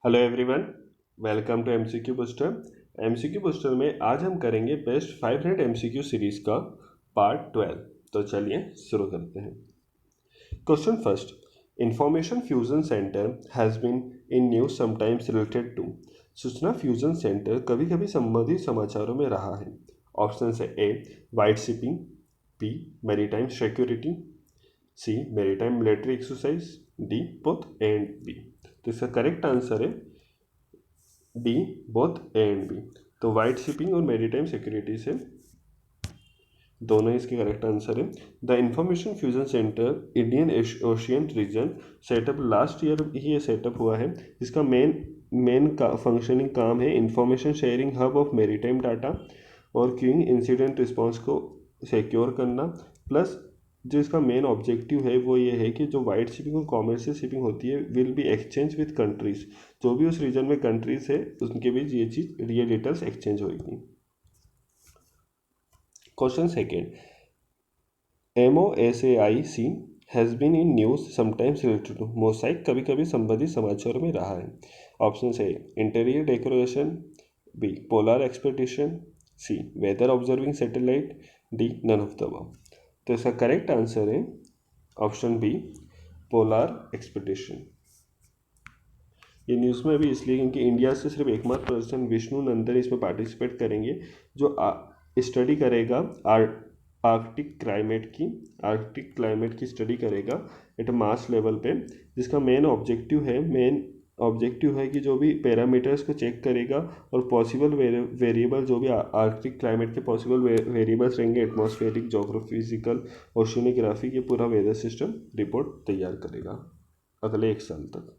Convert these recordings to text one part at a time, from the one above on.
Hello everyone, welcome to MCQ booster. MCQ booster में आज हम करेंगे बेस्ट 500 एमसीक्यू सीरीज का पार्ट 12। तो चलिए शुरू करते हैं। Question first, information fusion centre has been in news sometimes related to. सूचना फ्यूजन सेंटर कभी कभी संबंधित समाचारों में रहा है। ऑप्शन है A white shipping, B maritime security, C maritime military exercise, D both and B. तो इसका करेक्ट आंसर है D both A and B. तो वाइट शिपिंग और मैरीटाइम सिक्योरिटी से दोनों इसके करेक्ट आंसर है। The information fusion centre Indian Ocean region setup last year ही ये सेटअप हुआ है। इसका मेन का फंक्शनिंग काम है information sharing hub of maritime data और क्यूइंग इंसिडेंट रिस्पॉन्स को सिक्योर करना। प्लस जो इसका मेन ऑब्जेक्टिव है वो ये है कि जो वाइट शिपिंग और कॉमर्शियल शिपिंग होती है will be exchange with countries. जो भी उस रीजन में कंट्रीज है उनके बीच ये चीज़ ये डिटेल्स एक्सचेंज होगी। Question second, MOSAIC has been in news sometimes related to. MOSAIC कभी कभी संबंधित समाचारों में रहा है। ऑप्शन है interior decoration, B polar expedition, C weather observing satellite, D none of the above. तो इसका करेक्ट आंसर है ऑप्शन बी पोलर एक्सपेडिशन। ये न्यूज़ में अभी इसलिए क्योंकि इंडिया से सिर्फ एकमात्र पर्सन विष्णु नंदन इसमें पार्टिसिपेट करेंगे जो स्टडी करेगा आर्कटिक क्लाइमेट की स्टडी करेगा एट मास लेवल पे। जिसका मेन ऑब्जेक्टिव है कि जो भी पैरामीटर्स को चेक करेगा और पॉसिबल वेरिएबल जो भी आर्कटिक क्लाइमेट के पॉसिबल वेरिएबल्स रहेंगे, एटमॉस्फेरिक, जोग्राफिजिकल, ओशियोनोग्राफिक, ये पूरा वेदर सिस्टम रिपोर्ट तैयार करेगा अगले 1 साल तक।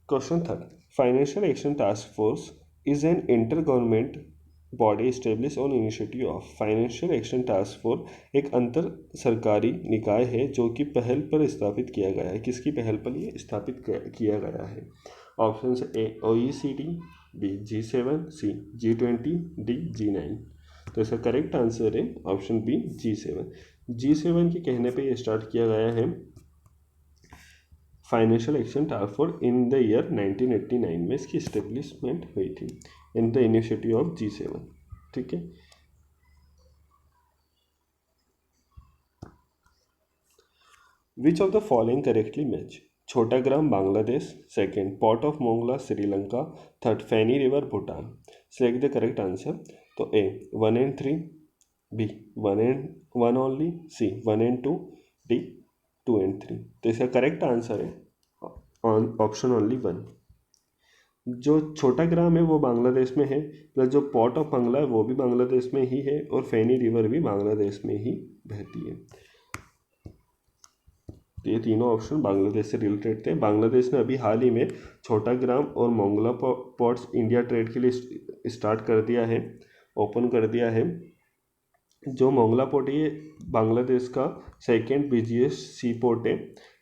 Question third, financial action task force is an inter government body establish on initiative of. Financial action task force एक अंतर सरकारी निकाय है जो कि पहल पर स्थापित किया गया है। किसकी पहल पर ये स्थापित किया गया है? Option A OECD, B G7, C G20, D G9। तो इसका करेक्ट आंसर है ऑप्शन बी G7। G7 के कहने पे ये स्टार्ट किया गया है financial action task force in the year 1989 में इसकी इस्टेब्लिशमेंट हुई थी in the initiative of G7। ठीक है। Which of the following correctly match? Chattogram Bangladesh, second port of Mongla Sri Lanka, third Feni river Bhutan. Select the correct answer. तो A 1 and 3, B 1 and 1 only, C 1 and 2, D 2 and 3। तो इसका correct answer है option only 1। जो छोटा ग्राम है वो बांग्लादेश में है, प्लस जो पोर्ट ऑफ मंगला है वो भी बांग्लादेश में ही है और फैनी रिवर भी बांग्लादेश में ही बहती है। तो ये तीनों ऑप्शन बांग्लादेश से रिलेटेड थे। बांग्लादेश ने अभी हाल ही में छोटा ग्राम और मोंगला पोर्ट्स इंडिया ट्रेड के लिए स्टार्ट कर दिया है, ओपन कर दिया है। जो मोंगला पोर्ट है ये बांग्लादेश का सेकेंड बिजिएस्ट सी पोर्ट है।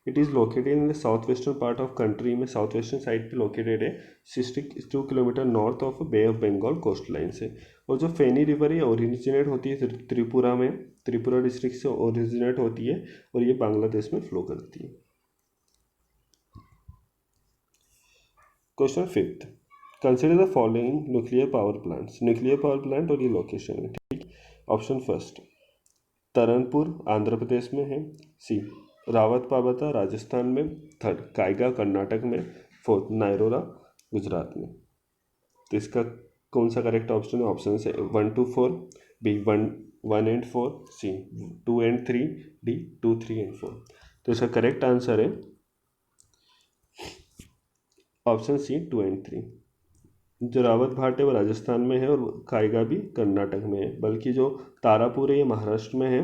It is located in the south western part of country में, साउथ वेस्टर्न साइड पे लोकेटेड है 62 kilometre north of bay of Bengal coast line से। और जो फेनी रिवर है ओरिजिनेट होती है त्रिपुरा में, त्रिपुरा डिस्ट्रिक्ट से ओरिजिनेट होती है और ये बांग्लादेश में फ्लो करती है। Question fifth, consider the following nuclear power plants. Nuclear power plant और ये लोकेशन है। ठीक, ऑप्शन फर्स्ट तरनपुर आंध्र प्रदेश में है, सी रावत पाबता राजस्थान में, थर्ड कायगा कर्नाटक में, फोर्थ नायरोरा गुजरात में। तो इसका कौन सा करेक्ट ऑप्शन है? ऑप्शन है 1 to 4, B 1 and 4, C 2 and 3, D 2, 3 and 4। तो इसका करेक्ट आंसर है ऑप्शन सी 2 and 3। जो रावत भाट है वो राजस्थान में है और कायगा भी कर्नाटक में है, बल्कि जो तारापुर है ये महाराष्ट्र में है,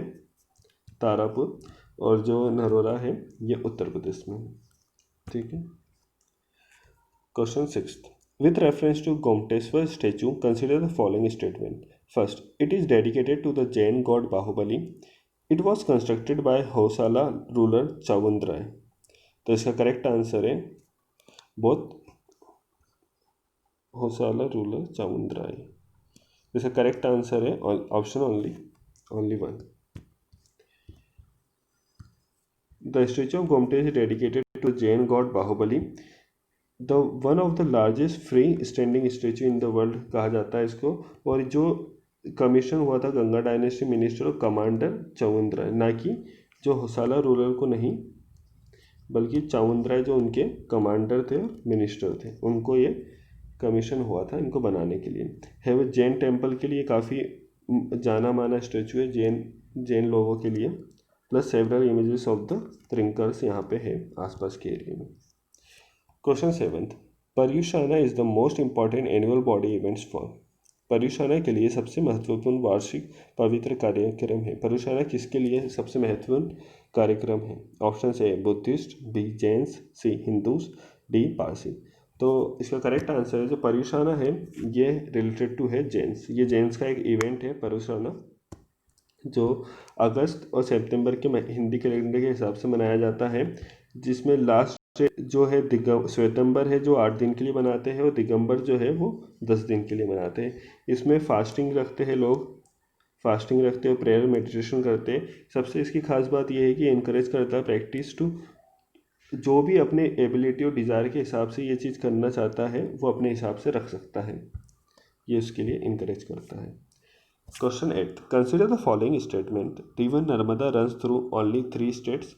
तारापुर, और जो नरोरा है ये उत्तर प्रदेश में है। ठीक है। Question sixth, with reference to Gommateshwara statue consider the following statement. First, it is dedicated to the Jain god Bahubali. It was constructed by Hoysala ruler Chavundaraya. तो इसका करेक्ट आंसर है बोथ होसाला रूलर चावुंद्राय। इसका करेक्ट आंसर है option only 1। The statue of Gomte is dedicated to Jain god Bahubali. The one of the largest free standing statue in the world कहा जाता है इसको। और जो कमीशन हुआ था गंगा डायनेस्टी मिनिस्टर और कमांडर चौंद्रा, ना कि जो होसाला रूरल को नहीं, बल्कि चामुंडराय जो उनके कमांडर थे और मिनिस्टर थे, उनको ये कमीशन हुआ था इनको बनाने के लिए। है वो जैन टेम्पल के लिए काफ़ी जाना माना स्टेचू है जैन लोगों के लिए। Plus several images of the Tirthankaras यहाँ पे है आसपास के एरिया में। Question 7, Paryushana is the most important annual body events for. Paryushana के लिए सबसे महत्वपूर्ण वार्षिक पवित्र कार्यक्रम है। पर्युषाना किसके लिए सबसे महत्वपूर्ण कार्यक्रम है? Option A Buddhist, B Jains, C Hindus, D Parsi. तो इसका करेक्ट आंसर है जो पर्युषाना है ये रिलेटेड टू है जैन्स। ये जैन्स का एक इवेंट है पर्युषाना, जो अगस्त और सितंबर के हिंदी कैलेंडर के हिसाब से मनाया जाता है, जिसमें लास्ट जो है श्वेतंबर है जो 8 दिन के लिए मनाते हैं, और दिगंबर जो है वो 10 दिन के लिए मनाते हैं। इसमें फास्टिंग रखते हैं लोग, फास्टिंग रखते हैं, प्रेयर मेडिटेशन करते हैं। सबसे इसकी खास बात यह है कि इनकरेज करता है प्रैक्टिस टू, जो भी अपने एबिलिटी और डिज़ायर के हिसाब से ये चीज़ करना चाहता है वो अपने हिसाब से रख सकता है, ये उसके लिए इनकरेज करता है। Question 8, consider the following statement, river Narmada runs through only 3 states.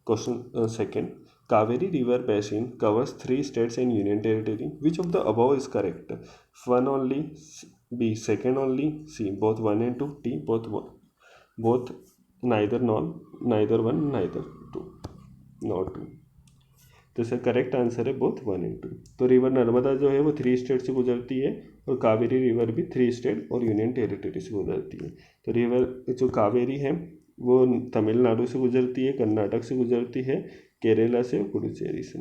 Question second, Kaveri river basin covers 3 states and union territory. Which of the above is correct? 1 only, B second only, C both 1 and 2, D both neither none, neither 1 neither 2, not 2। तो इसका correct answer है both 1 and 2। तो river Narmada जो है वो 3 state से गुजरती है, और कावेरी रिवर भी 3 स्टेट और यूनियन टेरिटरी से गुजरती है। तो रिवर जो कावेरी है वो तमिलनाडु से गुजरती है, कर्नाटक से गुजरती है, केरला से और पुडुचेरी से।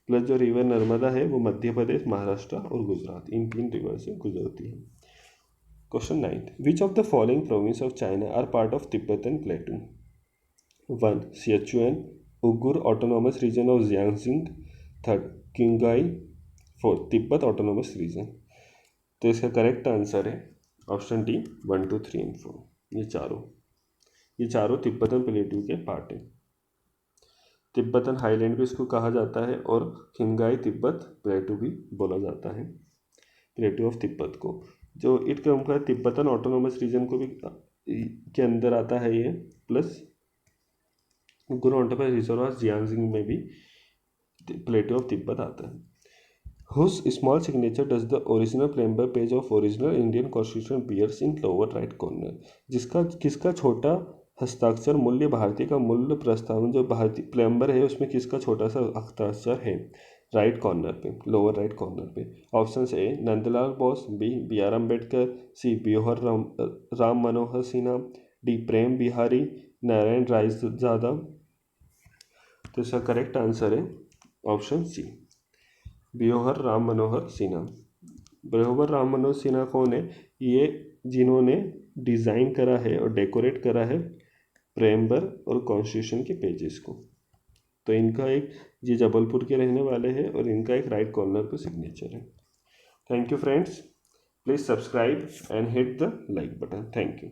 प्लस जो रिवर नर्मदा है वो मध्य प्रदेश, महाराष्ट्र और गुजरात, इन 3 रिवर से गुजरती है। Question 9, which of the following province of China are part of Tibetan plateau? 1 Sichuan, Uyghur autonomous region of Xinjiang, 3 Qinghai, 4 Tibet autonomous region. तो इसका करेक्ट आंसर है ऑप्शन डी 1, 2, 3 और 4। ये चारों तिब्बतन प्लेटू के पार्ट हैं। तिब्बतन हाईलैंड भी इसको कहा जाता है, और खिंगाई तिब्बत प्लेटू भी बोला जाता है, प्लेटू ऑफ तिब्बत को। जो इट का तिब्बतन ऑटोनॉमस रीजन को भी के अंदर आता है ये। प्लस गुरु ऑटोनॉमस रिजर्व जियांगजिंग में भी प्लेटू ऑफ तिब्बत आता है। Whose small signature does the original preamble page of original Indian constitution bears in lower right corner? किसका छोटा हस्ताक्षर मूल्य भारतीय का मूल्य प्रस्तावना जो भारतीय प्लेम्बर है उसमें किसका छोटा सा हस्ताक्षर है राइट कॉर्नर पे, लोअर राइट कॉर्नर पे? Option A Nandlal Bose, B R Ambedkar, C Beohar Ram Manohar Sinha, D Prem Behari Narain Raizada. तो इसका करेक्ट आंसर है ऑप्शन सी बियोहर राम मनोहर सिन्हा। बियोहर राम मनोहर सिन्हा कौन है? ये जिन्होंने डिज़ाइन करा है और डेकोरेट करा है प्रेम्बर और कॉन्स्टिट्यूशन के पेजेस को। तो इनका एक, ये जबलपुर के रहने वाले हैं और इनका एक राइट कॉर्नर पे सिग्नेचर है। Thank you friends, please subscribe and hit the like button. Thank you.